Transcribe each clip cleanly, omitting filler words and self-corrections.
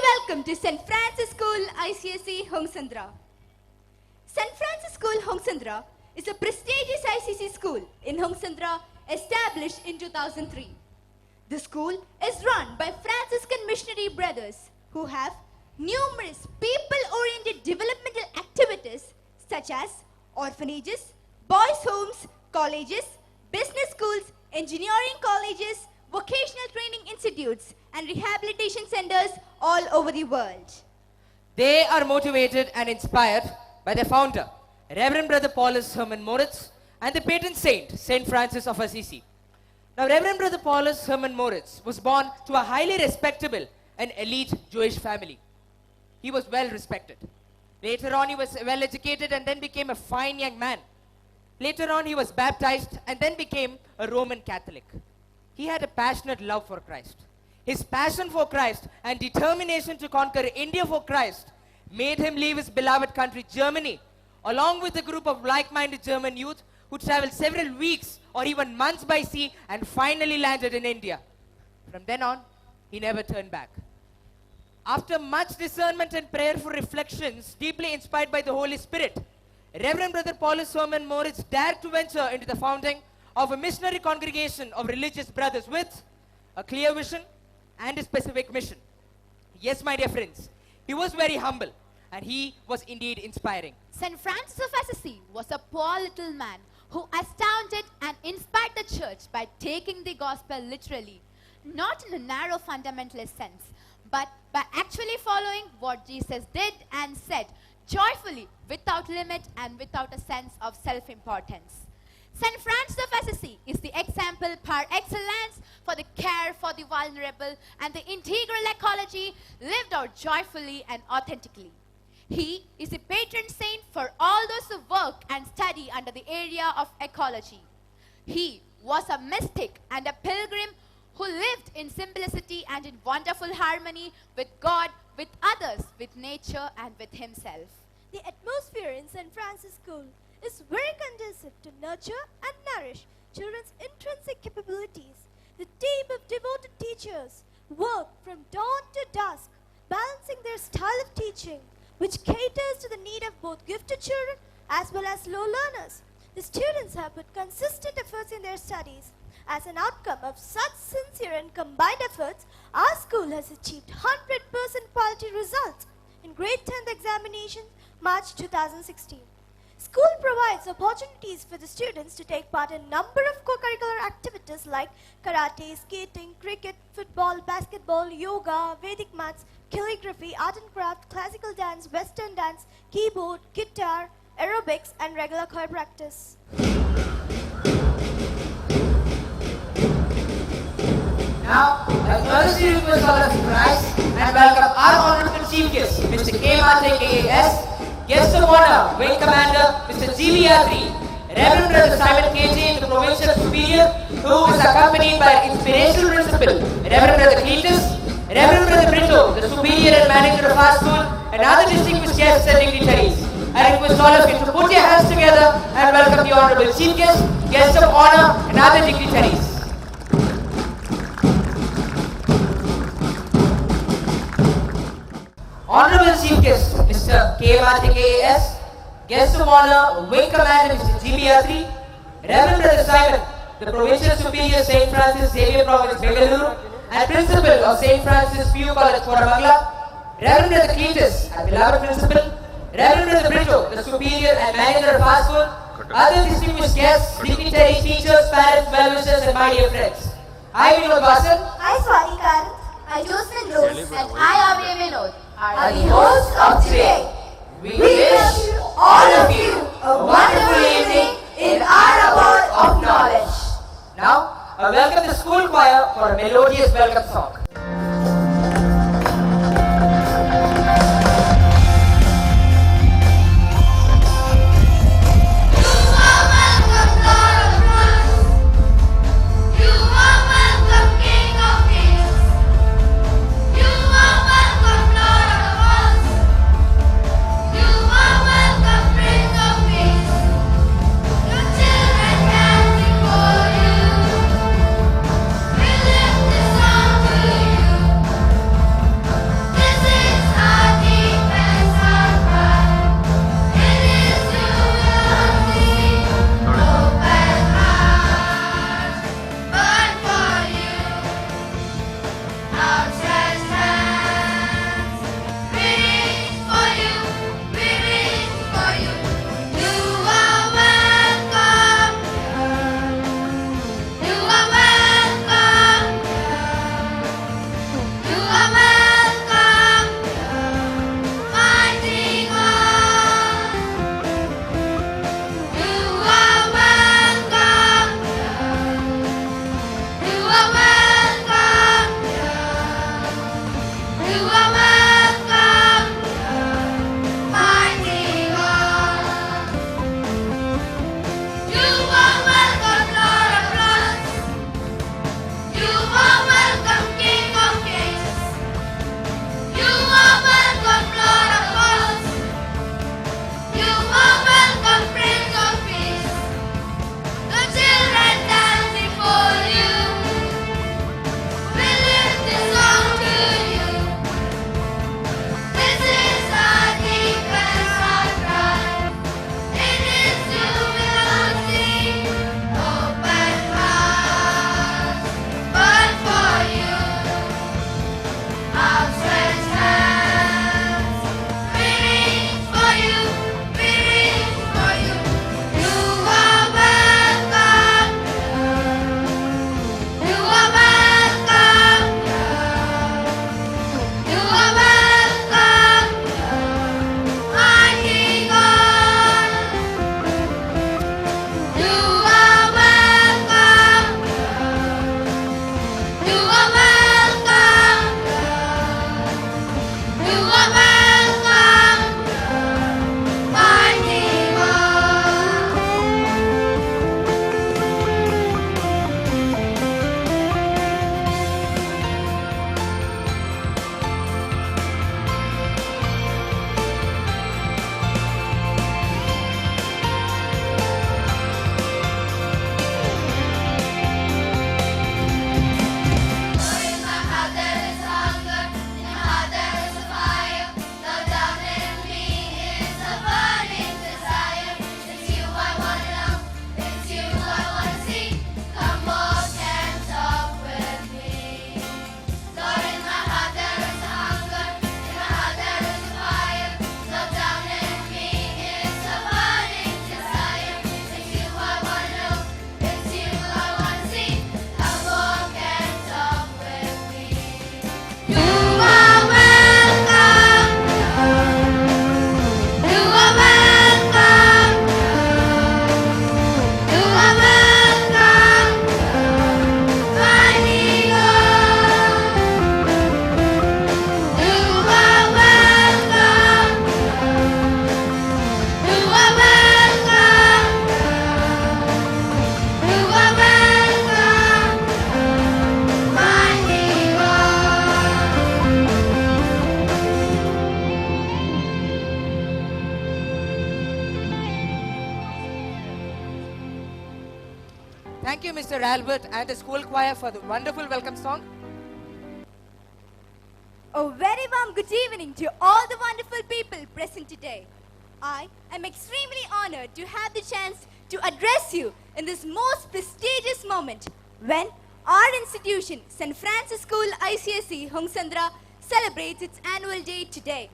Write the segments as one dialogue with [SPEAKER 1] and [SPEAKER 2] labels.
[SPEAKER 1] welcome to St. Francis School ICSE Hongsandra. St. Francis School Hongsandra is a prestigious ICSE school in Hongsandra established in 2003. The school is run by Franciscan missionary brothers who have numerous people-oriented developmental activities such as orphanages, boys' homes, colleges, business schools, engineering colleges, vocational training institutes, and rehabilitation centers all over the world.
[SPEAKER 2] They are motivated and inspired by their founder, Reverend Brother Paulus Herman Moritz, and the patron saint, St. Francis of Assisi. Now, Reverend Brother Paulus Herman Moritz was born to a highly respectable and elite Jewish family. He was well respected. Later on, he was well educated and then became a fine young man. Later on, he was baptized and then became a Roman Catholic. He had a passionate love for Christ. His passion for Christ and determination to conquer India for Christ made him leave his beloved country, Germany, along with a group of like-minded German youth who traveled several weeks or even months by sea and finally landed in India. From then on, he never turned back. After much discernment and prayerful reflections, deeply inspired by the Holy Spirit, Reverend Brother Paulus Herman Moritz dared to venture into the founding of a missionary congregation of religious brothers with a clear vision and a specific mission. Yes, my dear friends, he was very humble and he was indeed inspiring.
[SPEAKER 3] St. Francis of Assisi was a poor little man who astounded and inspired the church by taking the gospel literally, not in a narrow fundamentalist sense, but by actually following what Jesus did and said, joyfully, without limit and without a sense of self-importance. St. Francis of Assisi is the example par excellence for the care for the vulnerable and the integral ecology lived out joyfully and authentically. He is the patron saint for all those who work and study under the area of ecology. He was a mystic and a pilgrim who lived in simplicity and in wonderful harmony with God, with others, with nature and with himself.
[SPEAKER 4] The atmosphere in St. Francis School is very conducive to nurture and nourish children's intrinsic capabilities. The team of devoted teachers work from dawn to dusk, balancing their style of teaching, which caters to the need of both gifted children as well as low learners. The students have put consistent efforts in their studies. As an outcome of such sincere and combined efforts, our school has achieved 100% quality results in grade 10th examination, March 2016. School provides opportunities for the students to take part in a number of co-curricular activities like karate, skating, cricket, football, basketball, yoga, Vedic maths, calligraphy, art and craft, classical dance, western dance, keyboard, guitar, aerobics, and regular choir practice.
[SPEAKER 2] Now, I earnestly request all of you rise and welcome our honorable chief guest, Mr. K. Mate KAS, guest of honor, Wing Commander, Mr. GBR3, Reverend Brother Simon KJ, the Provincial Superior, who is accompanied by Inspirational Principal, Reverend Brother Cletus, Reverend Brother Brito, the Superior and Manager of our school, and other distinguished guests and dignitaries. I request all of you to put your hands together and welcome the honorable chief guest, guest of honor, and other dignitaries. Honorable Chief Guest, Mr. K. Mate KAS, Guest of Honor, Wing Commander, Mr. GBR3, Reverend Brother Simon, the Provincial Superior, St. Francis Xavier Province, Bengaluru, and Principal of St. Francis PU College, Koramangala, Reverend Brother Cletus, our beloved Principal, Reverend Brother Brito, the Superior and Manager of our school, other distinguished guests, dignitaries, teachers, parents, well-wishers, and my dear friends. I, Vinod Vasan.
[SPEAKER 4] I, Swati Karan.
[SPEAKER 3] I, Joseph Rose, and I, Abhay Vinod,
[SPEAKER 4] are the hosts of today.
[SPEAKER 2] We wish
[SPEAKER 4] all of you a wonderful evening in our abode of knowledge.
[SPEAKER 2] Now, I welcome the school choir for a melodious welcome song.
[SPEAKER 5] We lift this song to you.
[SPEAKER 2] Mr. Albert and the school choir for the wonderful welcome song.
[SPEAKER 1] A very warm good evening to all the wonderful people present today. I am extremely honored to have the chance to address you in this most prestigious moment when our institution, St. Francis School ICSE Hongsandra, celebrates its annual day today.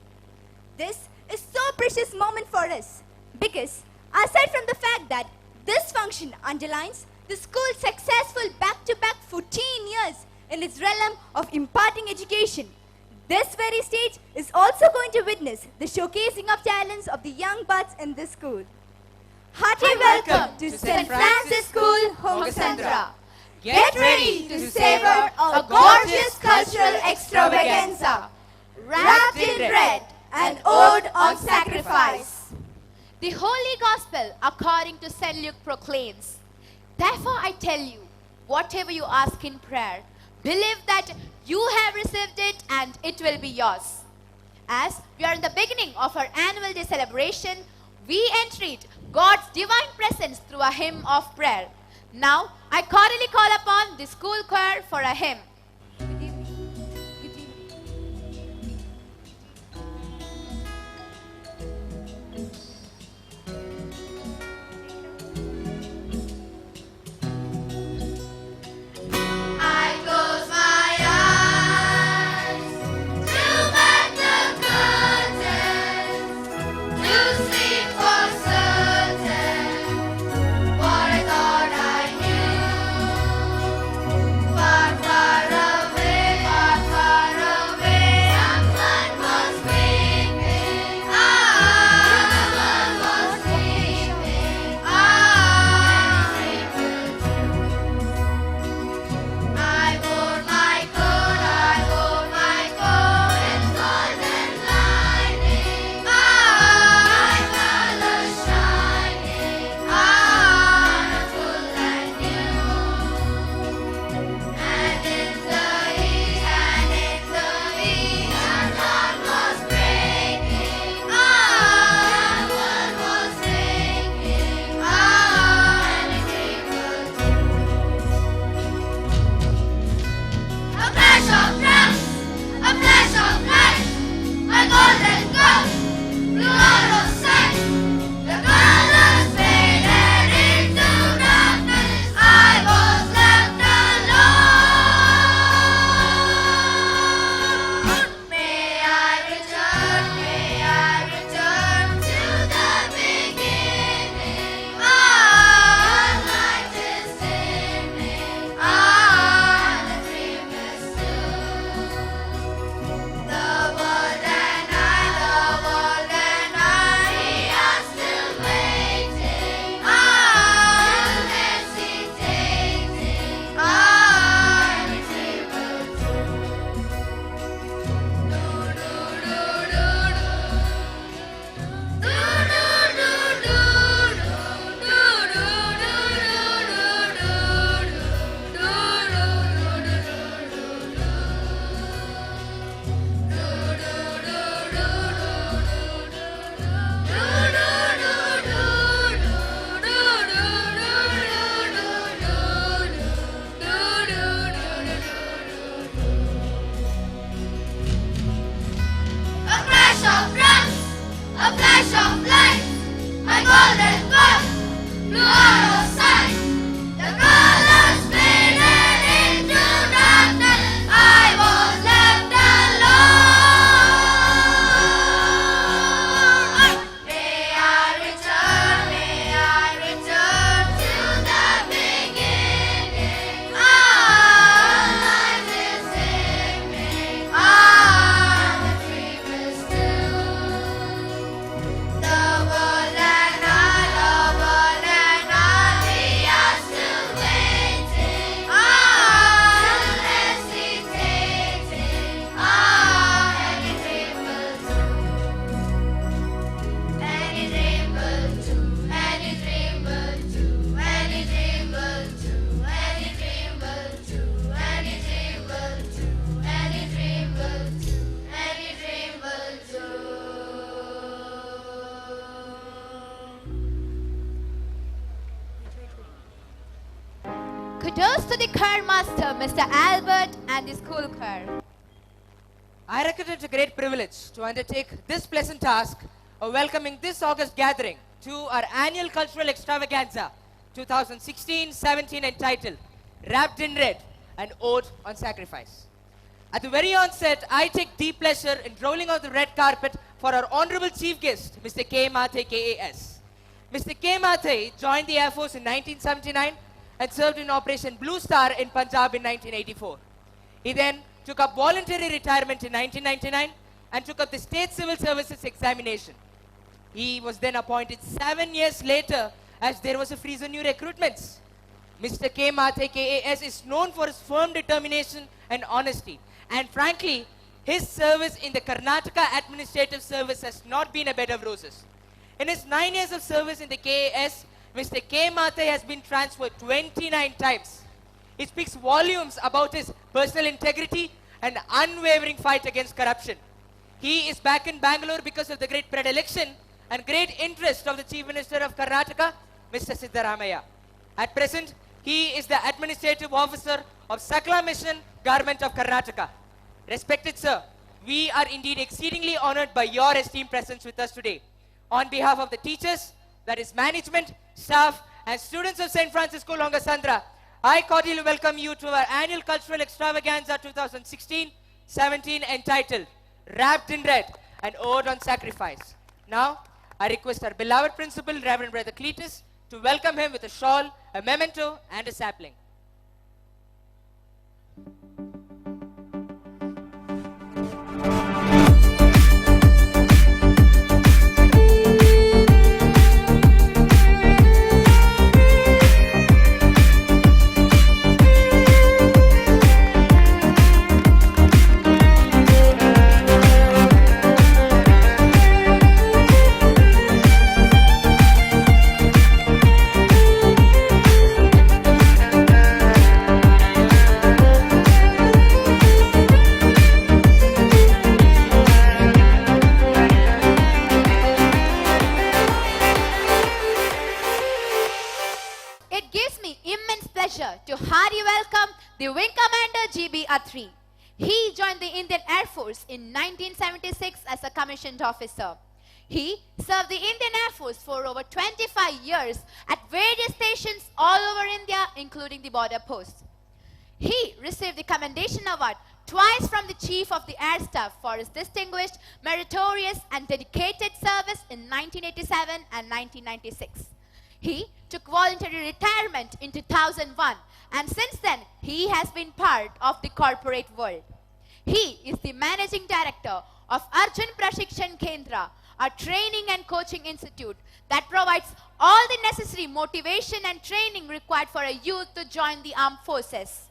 [SPEAKER 1] This is so precious moment for us because aside from the fact that this function underlines the school's successful back-to-back 14 years in its realm of imparting education, this very stage is also going to witness the showcasing of talents of the young buds in this school. Hearty welcome to St. Francis School, Hongsandra. Get ready to savor a gorgeous cultural extravaganza, wrapped in bread and ode on sacrifice.
[SPEAKER 3] The Holy Gospel, according to St. Luke, proclaims, "Therefore I tell you, whatever you ask in prayer, believe that you have received it and it will be yours." As we are in the beginning of our annual day celebration, we entreat God's divine presence through a hymn of prayer. Now, I cordially call upon the school choir for a hymn.
[SPEAKER 1] Good evening. Good evening.
[SPEAKER 3] I close my eyes to back the curtains, to sleep for certain what I thought I knew. Far, far toast to the choir master, Mr. Albert, and the school choir.
[SPEAKER 2] I reckon it a great privilege to undertake this pleasant task of welcoming this August gathering to our annual cultural extravaganza 2016-17 entitled Wrapped in Red, an Ode on Sacrifice. At the very onset, I take deep pleasure in rolling out the red carpet for our honorable chief guest, Mr. K. Mathe KAS. Mr. K. Mathe joined the Air Force in 1979 and served in Operation Blue Star in Punjab in 1984. He then took up voluntary retirement in 1999 and took up the State Civil Services examination. He was then appointed 7 years later as there was a freeze on new recruitments. Mr. K. Mathe KAS is known for his firm determination and honesty. And frankly, his service in the Karnataka Administrative Service has not been a bed of roses. In his 9 years of service in the KAS, Mr. K. Mathe has been transferred 29 times. It speaks volumes about his personal integrity and unwavering fight against corruption. He is back in Bangalore because of the great predilection and great interest of the Chief Minister of Karnataka, Mr. Siddaramaiah. At present, he is the Administrative Officer of Sakla Mission, Government of Karnataka. Respected sir, we are indeed exceedingly honored by your esteemed presence with us today. On behalf of the teachers, that is management, staff, and students of St. Francis School, Hongasandra, I cordially welcome you to our annual cultural extravaganza 2016-17 entitled Wrapped in Red, an Ode on Sacrifice. Now, I request our beloved principal, Reverend Brother Cletus, to welcome him with a shawl, a memento, and a sapling.
[SPEAKER 3] To hearty welcome the Wing Commander GB Athri. He joined the Indian Air Force in 1976 as a commissioned officer. He served the Indian Air Force for over 25 years at various stations all over India, including the border posts. He received the Commendation Award twice from the Chief of the Air Staff for his distinguished, meritorious and dedicated service in 1987 and 1996. He took voluntary retirement in 2001, and since then he has been part of the corporate world. He is the Managing Director of Arjun Prashikshan Kendra, a training and coaching institute that provides all the necessary motivation and training required for a youth to join the armed forces.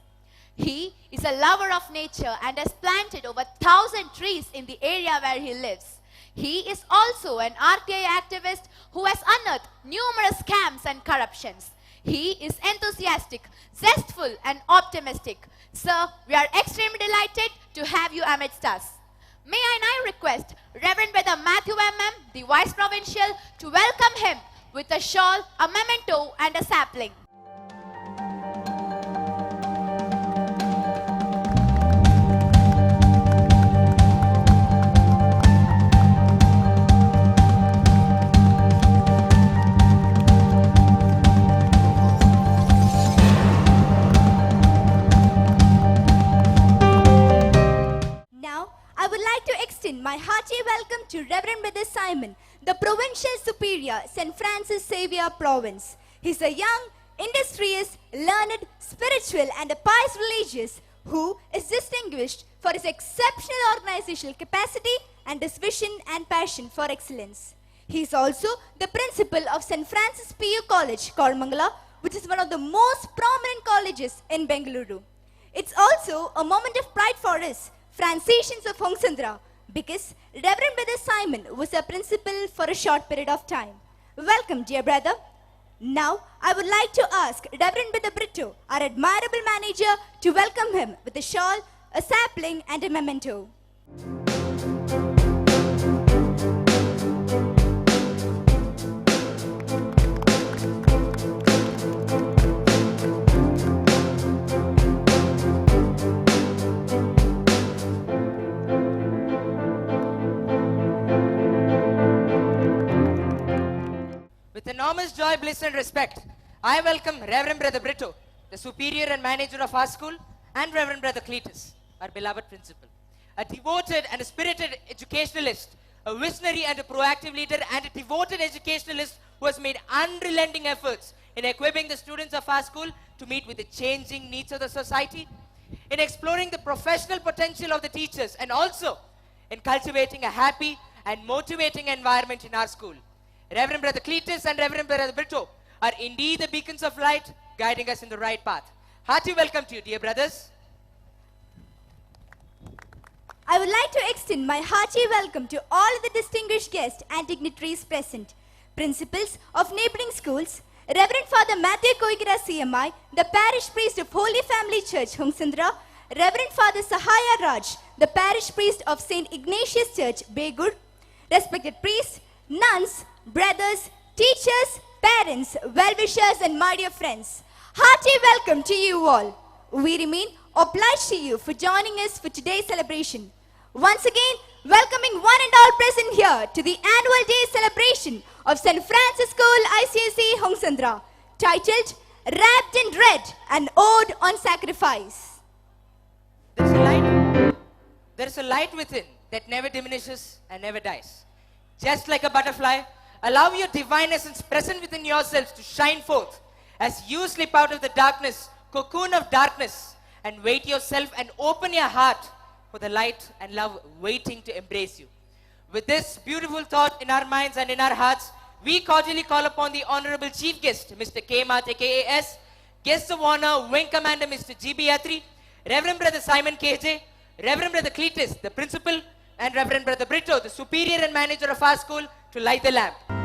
[SPEAKER 3] He is a lover of nature and has planted over 1,000 trees in the area where he lives. He is also an RTI activist who has unearthed numerous scams and corruptions. He is enthusiastic, zestful, and optimistic. Sir, we are extremely delighted to have you amidst us. May I now request Reverend Brother Matthew M.M., the Vice Provincial, to welcome him with a shawl, a memento, and a sapling.
[SPEAKER 1] My hearty welcome to Reverend Brother Simon, the Provincial Superior, St. Francis Xavier Province. He's a young, industrious, learned, spiritual and a pious religious who is distinguished for his exceptional organizational capacity and his vision and passion for excellence. He is also the principal of St. Francis PU College, Koramangala, which is one of the most prominent colleges in Bengaluru. It's also a moment of pride for us, Franciscans of Hongasandra, because Reverend Brother Simon was a principal for a short period of time. Welcome, dear brother. Now, I would like to ask Reverend Brother Brito, our admirable manager, to welcome him with a shawl, a sapling, and a memento.
[SPEAKER 2] enormous joy, bliss and respect, I welcome Reverend Brother Brito, the superior and manager of our school, and Reverend Brother Cletus, our beloved principal. A devoted and a spirited educationalist, a visionary and a proactive leader, and a devoted educationalist who has made unrelenting efforts in equipping the students of our school to meet with the changing needs of the society, in exploring the professional potential of the teachers, and also in cultivating a happy and motivating environment in our school. Reverend Brother Cletus and Reverend Brother Brito are indeed the beacons of light guiding us in the right path. Hearty welcome to you, dear brothers.
[SPEAKER 1] I would like to extend my hearty welcome to all the distinguished guests and dignitaries present, principals of neighboring schools, Reverend Father Matthew Koigira CMI, the parish priest of Holy Family Church, Hungsandra, Reverend Father Sahaya Raj, the parish priest of St. Ignatius Church, Begur, respected priests, nuns, brothers, teachers, parents, well-wishers and my dear friends. Hearty welcome to you all. We remain obliged to you for joining us for today's celebration. Once again, welcoming one and all present here to the annual day celebration of St. Francis School ICSE Hungsandra, titled Wrapped in Red, an Ode on Sacrifice.
[SPEAKER 2] There is a light within that never diminishes and never dies. Just like a butterfly, allow your divine essence present within yourselves to shine forth as you slip out of the darkness, cocoon of darkness, and wait yourself and open your heart for the light and love waiting to embrace you. With this beautiful thought in our minds and in our hearts, we cordially call upon the Honorable Chief Guest, Mr. K. Mate KAS, Guest of Honor, Wing Commander Mr. G.B. Yatri, Reverend Brother Simon KJ, Reverend Brother Cletus, the Principal, and Reverend Brother Brito, the Superior and Manager of our school, to light the lamp.